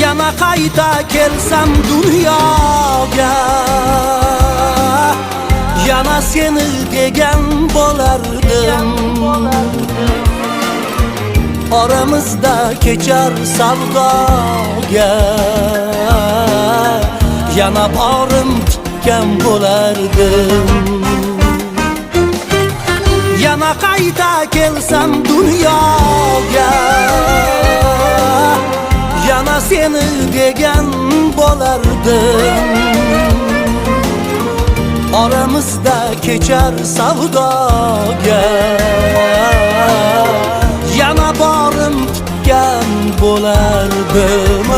Yana qayta kelsam dunyoga, yana seni degan bo'lardim. Aramızda kechar savdoga, yana borim tutgan bo'lardim. Yana qayta kelsam dunyoga, yana seni degan bo'lardim. Aramızda kechar savdoga, yana borim tutgan bo'lardim.